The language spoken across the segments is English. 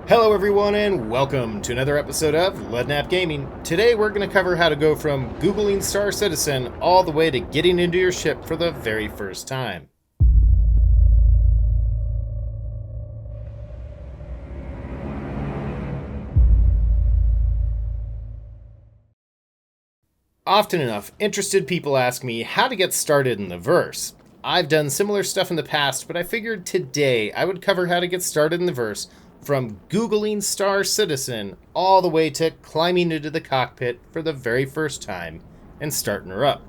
Hello everyone and welcome to another episode of Leadnap Gaming. Today we're going to cover how to go from Googling Star Citizen all the way to getting into your ship for the very first time. Often enough, interested people ask me how to get started in the verse. I've done similar stuff in the past, but I figured today I would cover how to get started in the verse from Googling Star Citizen all the way to climbing into the cockpit for the very first time and starting her up.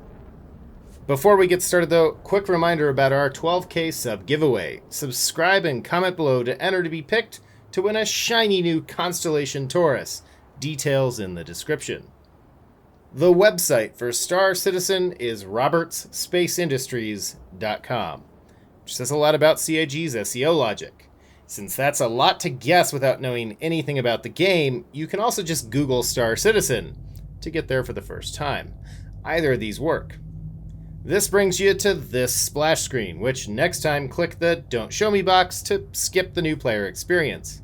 Before we get started though, quick reminder about our 12K sub giveaway. Subscribe and comment below to enter to be picked to win a shiny new Constellation Taurus. Details in the description. The website for Star Citizen is robertsspaceindustries.com, which says a lot about CIG's SEO logic. Since that's a lot to guess without knowing anything about the game, you can also just Google Star Citizen to get there for the first time. Either of these work. This brings you to this splash screen, which next time click the Don't Show Me box to skip the new player experience.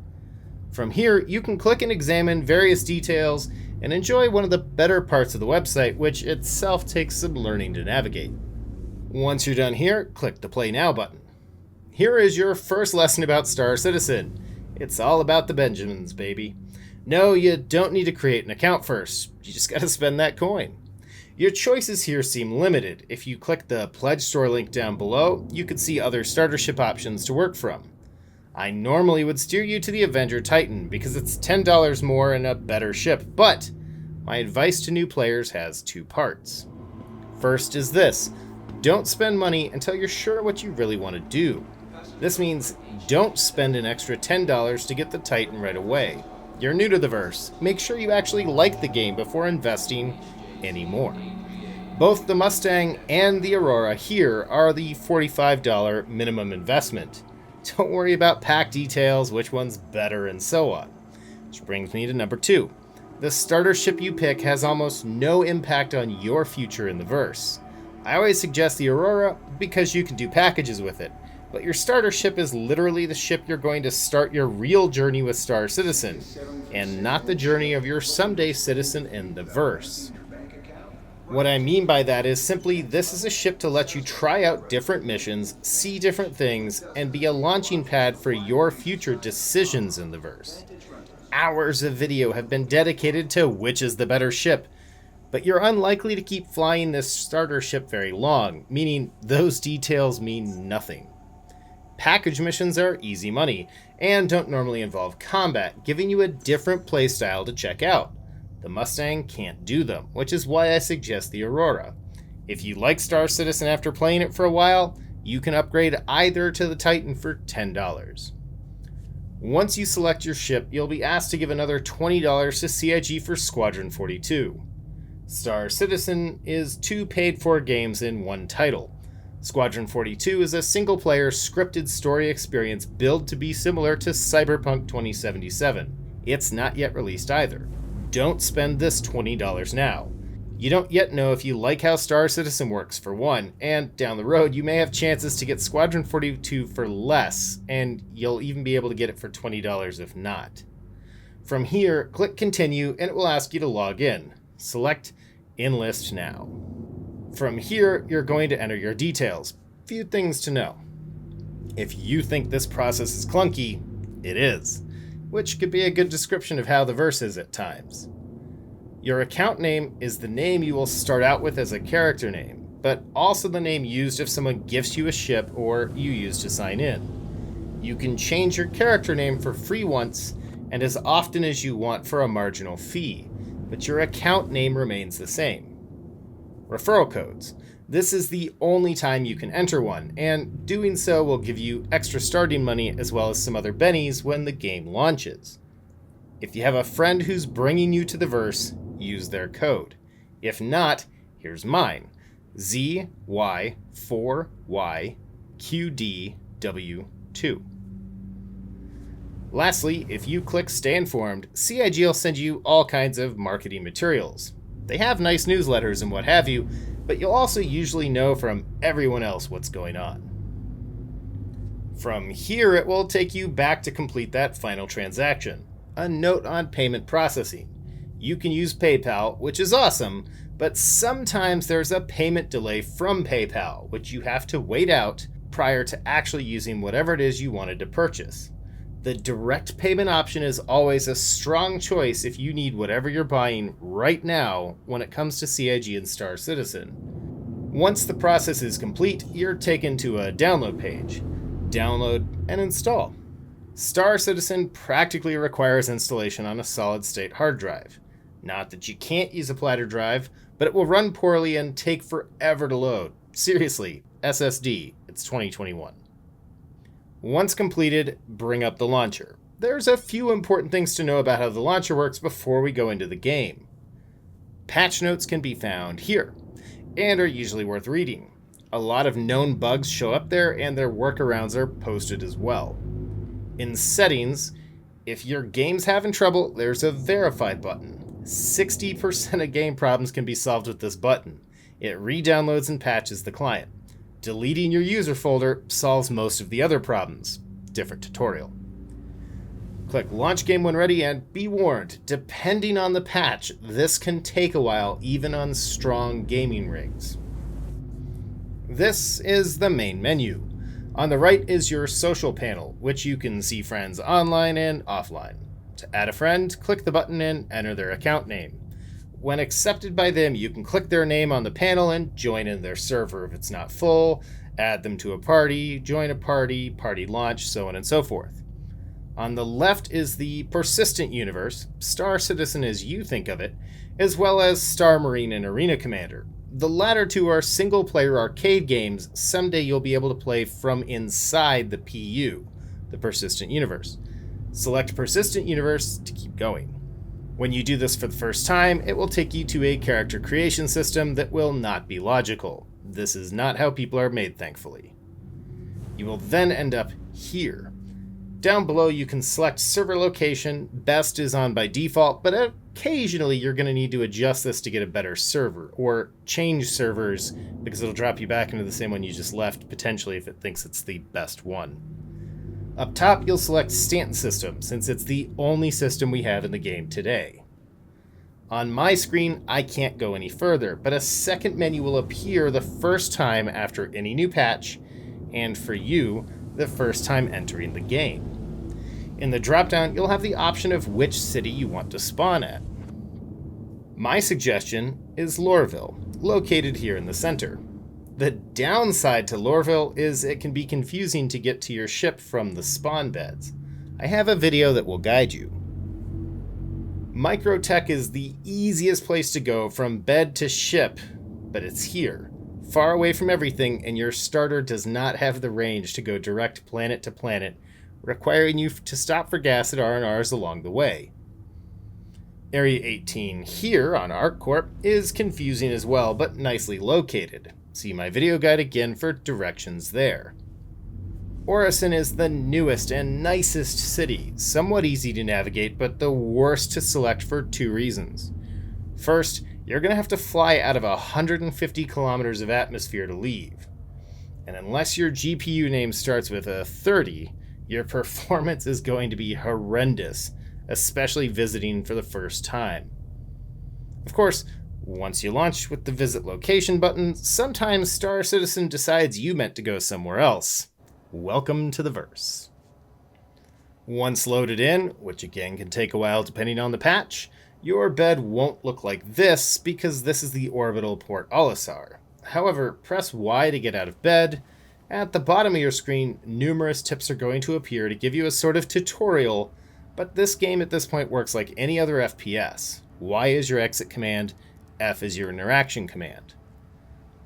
From here, you can click and examine various details and enjoy one of the better parts of the website, which itself takes some learning to navigate. Once you're done here, click the Play Now button. Here is your first lesson about Star Citizen. It's all about the Benjamins, baby. No, you don't need to create an account first. You just gotta spend that coin. Your choices here seem limited. If you click the Pledge Store link down below, you could see other starter ship options to work from. I normally would steer you to the Avenger Titan because it's $10 more and a better ship, but my advice to new players has two parts. First is this: don't spend money until you're sure what you really want to do. This means don't spend an extra $10 to get the Titan right away. You're new to the verse. Make sure you actually like the game before investing any more. Both the Mustang and the Aurora here are the $45 minimum investment. Don't worry about pack details, which one's better, and so on. Which brings me to number 2. The starter ship you pick has almost no impact on your future in the verse. I always suggest the Aurora because you can do packages with it. But your starter ship is literally the ship you're going to start your real journey with Star Citizen, and not the journey of your someday citizen in the verse. What I mean by that is simply this is a ship to let you try out different missions, see different things, and be a launching pad for your future decisions in the verse. Hours of video have been dedicated to which is the better ship, but you're unlikely to keep flying this starter ship very long, meaning those details mean nothing. Package missions are easy money, and don't normally involve combat, giving you a different playstyle to check out. The Mustang can't do them, which is why I suggest the Aurora. If you like Star Citizen after playing it for a while, you can upgrade either to the Titan for $10. Once you select your ship, you'll be asked to give another $20 to CIG for Squadron 42. Star Citizen is 2 paid-for games in one title. Squadron 42 is a single-player scripted story experience billed to be similar to Cyberpunk 2077. It's not yet released either. Don't spend this $20 now. You don't yet know if you like how Star Citizen works, for one, and down the road you may have chances to get Squadron 42 for less, and you'll even be able to get it for $20 if not. From here, click Continue and it will ask you to log in. Select Enlist Now. From here, you're going to enter your details. Few things to know. If you think this process is clunky, it is, which could be a good description of how the verse is at times. Your account name is the name you will start out with as a character name, but also the name used if someone gifts you a ship or you use to sign in. You can change your character name for free once and as often as you want for a marginal fee, but your account name remains the same. Referral codes. This is the only time you can enter one, and doing so will give you extra starting money as well as some other bennies when the game launches. If you have a friend who's bringing you to the verse, use their code. If not, here's mine: ZY4YQDW2. Lastly, if you click Stay Informed, CIG will send you all kinds of marketing materials. They have nice newsletters and what have you, but you'll also usually know from everyone else what's going on. From here, it will take you back to complete that final transaction. A note on payment processing. You can use PayPal, which is awesome, but sometimes there's a payment delay from PayPal, which you have to wait out prior to actually using whatever it is you wanted to purchase. The direct payment option is always a strong choice if you need whatever you're buying right now when it comes to CIG and Star Citizen. Once the process is complete, you're taken to a download page. Download and install. Star Citizen practically requires installation on a solid-state hard drive. Not that you can't use a platter drive, but it will run poorly and take forever to load. Seriously, SSD, it's 2021. Once completed, bring up the launcher. There's a few important things to know about how the launcher works before we go into the game. Patch notes can be found here, and are usually worth reading. A lot of known bugs show up there, and their workarounds are posted as well. In settings, if your game's having trouble, there's a verify button. 60% of game problems can be solved with this button. It re-downloads and patches the client. Deleting your user folder solves most of the other problems. Different tutorial. Click Launch Game when ready, and be warned, depending on the patch, this can take a while even on strong gaming rigs. This is the main menu. On the right is your social panel, which you can see friends online and offline. To add a friend, click the button and enter their account name. When accepted by them, you can click their name on the panel and join in their server if it's not full, add them to a party, join a party, party launch, so on and so forth. On the left is the persistent universe, Star Citizen as you think of it, as well as Star Marine and Arena Commander. The latter two are single-player arcade games someday you'll be able to play from inside the PU, the persistent universe. Select persistent universe to keep going. When you do this for the first time, it will take you to a character creation system that will not be logical. This is not how people are made, thankfully. You will then end up here. Down below you can select server location. Best is on by default, but occasionally you're going to need to adjust this to get a better server, or change servers because it'll drop you back into the same one you just left, potentially if it thinks it's the best one. Up top you'll select Stanton System, since it's the only system we have in the game today. On my screen I can't go any further, but a second menu will appear the first time after any new patch, and for you, the first time entering the game. In the dropdown, you'll have the option of which city you want to spawn at. My suggestion is Lorville, located here in the center. The downside to Lorville is it can be confusing to get to your ship from the spawn beds. I have a video that will guide you. Microtech is the easiest place to go from bed to ship, but it's here, far away from everything, and your starter does not have the range to go direct planet to planet, requiring you to stop for gas at R&Rs along the way. Area 18 here on ArcCorp is confusing as well, but nicely located. See my video guide again for directions there. Orison is the newest and nicest city, somewhat easy to navigate, but the worst to select for two reasons. First, you're going to have to fly out of 150 kilometers of atmosphere to leave. And unless your GPU name starts with a 30, your performance is going to be horrendous, especially visiting for the first time. Of course, once you launch with the Visit Location button, sometimes Star Citizen decides you meant to go somewhere else. Welcome to the verse. Once loaded in, which again can take a while depending on the patch, your bed won't look like this because this is the orbital Port Olisar. However, press Y to get out of bed. At the bottom of your screen, numerous tips are going to appear to give you a sort of tutorial, but this game at this point works like any other FPS. Y is your exit command, F is your interaction command.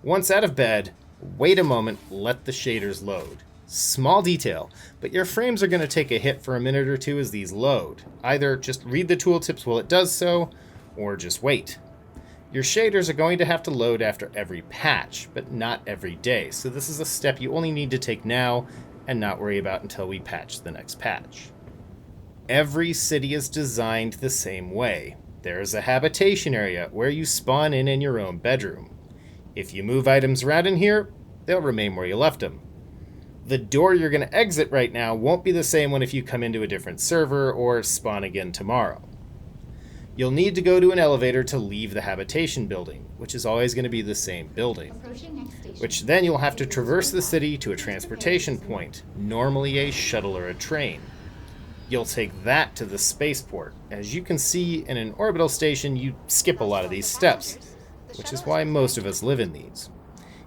Once out of bed, wait a moment, let the shaders load. Small detail, but your frames are going to take a hit for a minute or two as these load. Either just read the tooltips while it does so, or just wait. Your shaders are going to have to load after every patch, but not every day, so this is a step you only need to take now and not worry about until we patch the next patch. Every city is designed the same way. There is a habitation area where you spawn in your own bedroom. If you move items around in here, they'll remain where you left them. The door you're going to exit right now won't be the same one if you come into a different server or spawn again tomorrow. You'll need to go to an elevator to leave the habitation building, which is always going to be the same building, which then you'll have to traverse the city to a transportation point, normally a shuttle or a train. You'll take that to the spaceport. As you can see, in an orbital station, you skip a lot of these steps, which is why most of us live in these.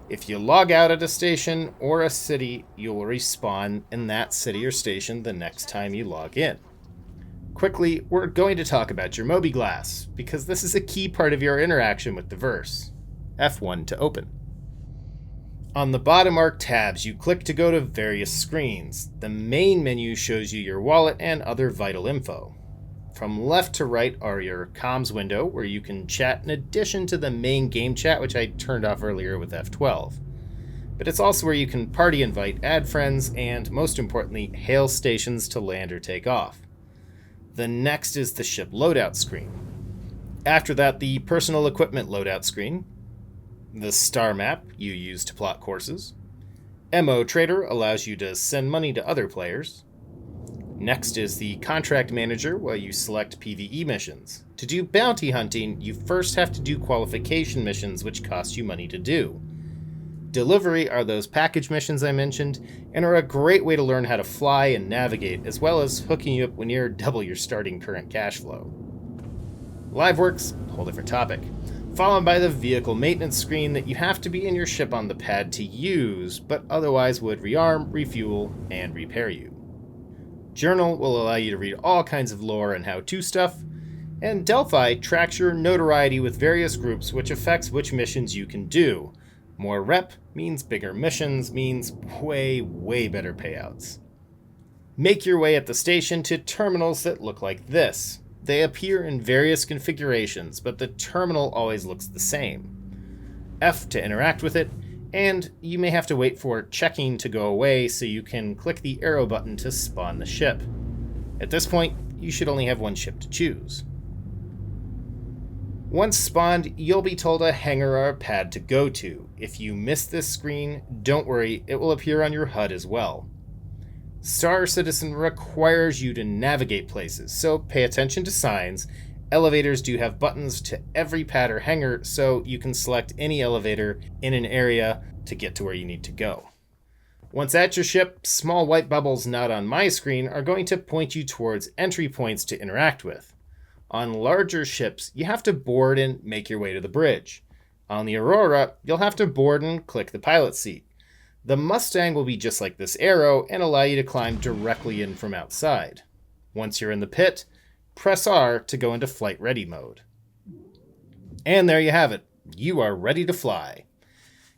If you log out at a station or a city, you'll respawn in that city or station the next time you log in. Quickly, we're going to talk about your Moby Glass, because this is a key part of your interaction with the verse. F1 to open. On the bottom marked tabs, you click to go to various screens. The main menu shows you your wallet and other vital info. From left to right are your comms window, where you can chat in addition to the main game chat, which I turned off earlier with F12. But it's also where you can party invite, add friends, and most importantly, hail stations to land or take off. The next is the ship loadout screen. After that, the personal equipment loadout screen. The star map you use to plot courses. MO Trader allows you to send money to other players. Next is the contract manager, where you select PvE missions. To do bounty hunting, you first have to do qualification missions, which cost you money to do. Delivery are those package missions I mentioned, and are a great way to learn how to fly and navigate, as well as hooking you up when you're double your starting current cash flow. Live works, whole different topic, followed by the vehicle maintenance screen that you have to be in your ship on the pad to use, but otherwise would rearm, refuel, and repair you. Journal will allow you to read all kinds of lore and how-to stuff, and Delphi tracks your notoriety with various groups, which affects which missions you can do. More rep means bigger missions, means way, way better payouts. Make your way at the station to terminals that look like this. They appear in various configurations, but the terminal always looks the same. F to interact with it, and you may have to wait for checking to go away so you can click the arrow button to spawn the ship. At this point, you should only have one ship to choose. Once spawned, you'll be told a hangar or a pad to go to. If you miss this screen, don't worry, it will appear on your HUD as well. Star Citizen requires you to navigate places, so pay attention to signs. Elevators do have buttons to every pad or hangar, so you can select any elevator in an area to get to where you need to go. Once at your ship, small white bubbles not on my screen are going to point you towards entry points to interact with. On larger ships, you have to board and make your way to the bridge. On the Aurora, you'll have to board and click the pilot seat. The Mustang will be just like this arrow and allow you to climb directly in from outside. Once you're in the pit, press R to go into flight ready mode. And there you have it. You are ready to fly.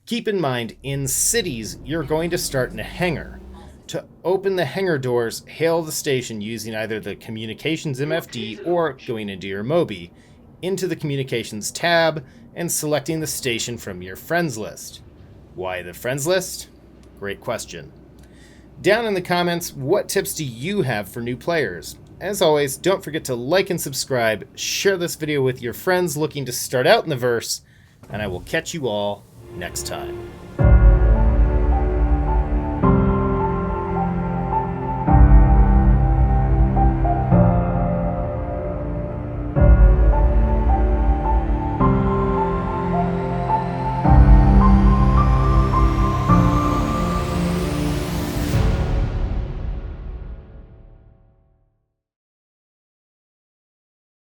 Keep in mind, in cities, you're going to start in a hangar. To open the hangar doors, hail the station using either the Communications MFD or going into your Moby, into the Communications tab, and selecting the station from your friends list. Why the friends list? Great question. Down in the comments, what tips do you have for new players? As always, don't forget to like and subscribe, share this video with your friends looking to start out in the verse, and I will catch you all next time.